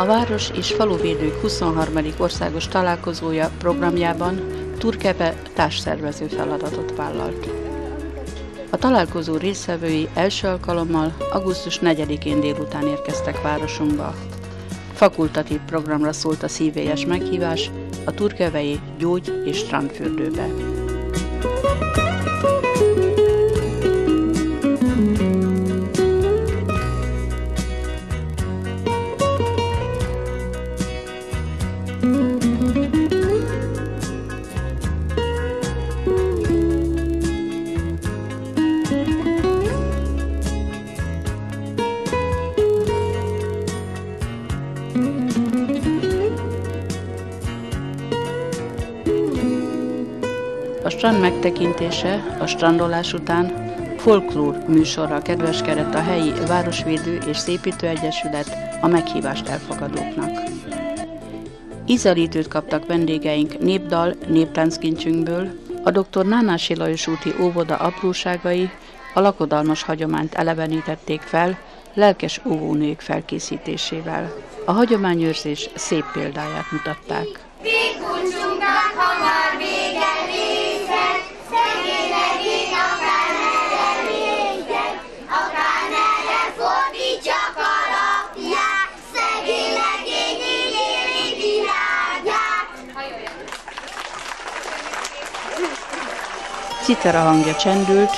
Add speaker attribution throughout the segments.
Speaker 1: A Város- és Faluvédők 23. országos találkozója programjában Turkeve társszervező feladatot vállalt. A találkozó résztvevői első alkalommal augusztus 4-én délután érkeztek városunkba. Fakultatív programra szólt a szívélyes meghívás a turkevei gyógy- és strandfürdőbe. A strand megtekintése a strandolás után folklór műsorral kedveskedett a helyi Városvédő és Szépítő Egyesület a meghívást elfogadóknak. Ízelítőt kaptak vendégeink népdal, néptánckincsünkből, a dr. Nánási Lajos úti óvoda apróságai a lakodalmas hagyományt elevenítették fel, lelkes óvónők felkészítésével. A hagyományőrzés szép példáját mutatták.
Speaker 2: Vékuncunknak hamar vége létezett, szegény legény akár merre létezett, akár merre fordítsa kalapját, szegény legény így éli virágját.
Speaker 1: Citera hangja csendült,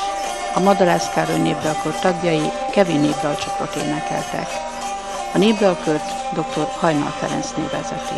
Speaker 1: a Madarász Károly népdalkör tagjai Kevin népdalcsokrot énekeltek. A népdalkört dr. Hajnal Ferencné vezeti.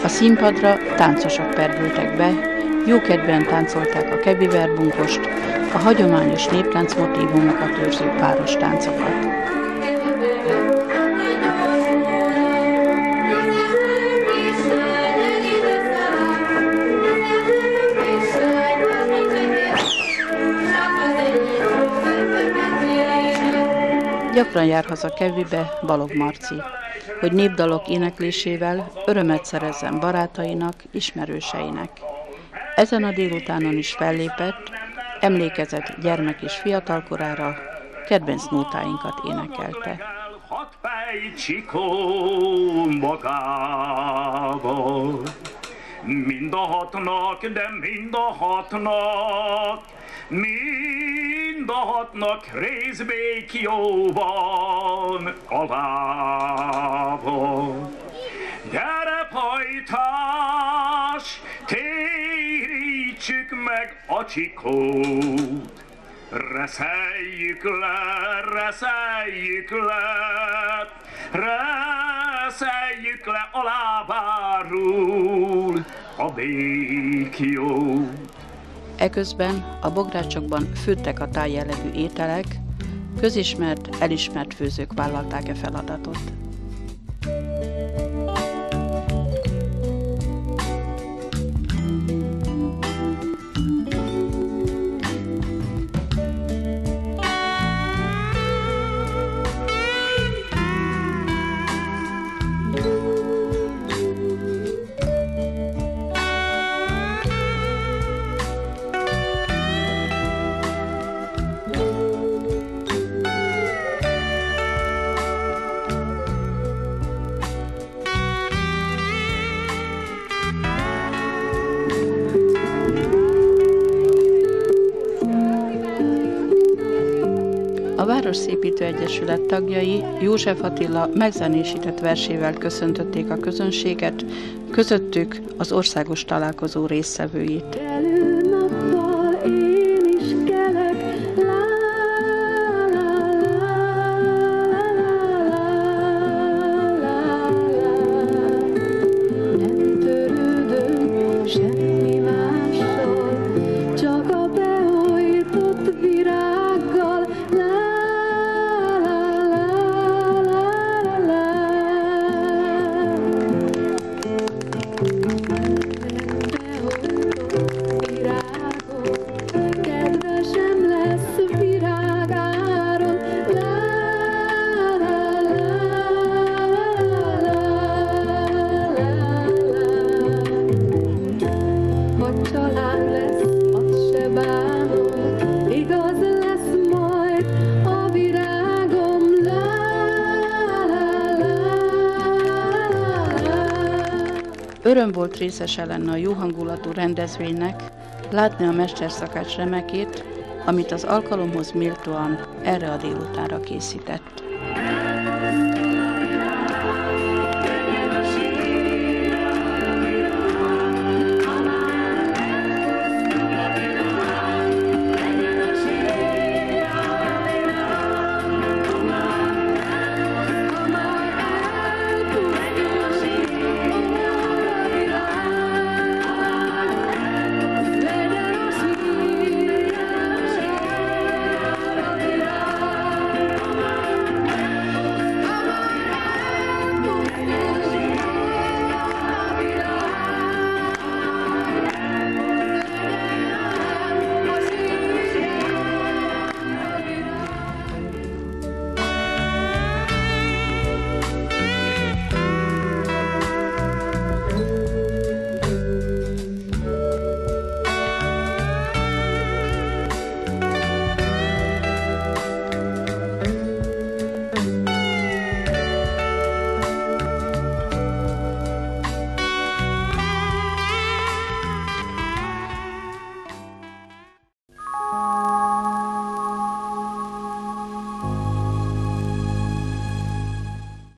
Speaker 1: A színpadra táncosok perdültek be, jókedvűen táncolták a kebiverbunkost, a hagyományos néptánc motívumokat őrző várostáncokat. Gyakran jár haza Kevibe Balogh Marci, hogy népdalok éneklésével örömet szerezzen barátainak, ismerőseinek. Ezen a délutánon is fellépett, emlékezett gyermek és fiatalkorára, kedvenc nótáinkat énekelte.
Speaker 3: Hadd fejtsikon magába, mind a hatnak, de mind a hatnak, mind a hatnak részbék jóban alába. Gyere pajtás, térítsük meg a csikót, reszeljük le, reszeljük le, reszeljük le a lábáról a békjót.
Speaker 1: Eközben a bográcsokban főttek a tájjellegű ételek, közismert, elismert főzők vállalták e feladatot. A Városszépítő Egyesület tagjai József Attila megzenésített versével köszöntötték a közönséget, közöttük az országos találkozó résztvevőit.
Speaker 4: család lesz, azt se bánom, igaz lesz majd a virágom.
Speaker 1: Öröm volt részese lenni a jó hangulatú rendezvénynek, látni a mesterszakács remekét, amit az alkalomhoz méltóan erre a délutánra készített.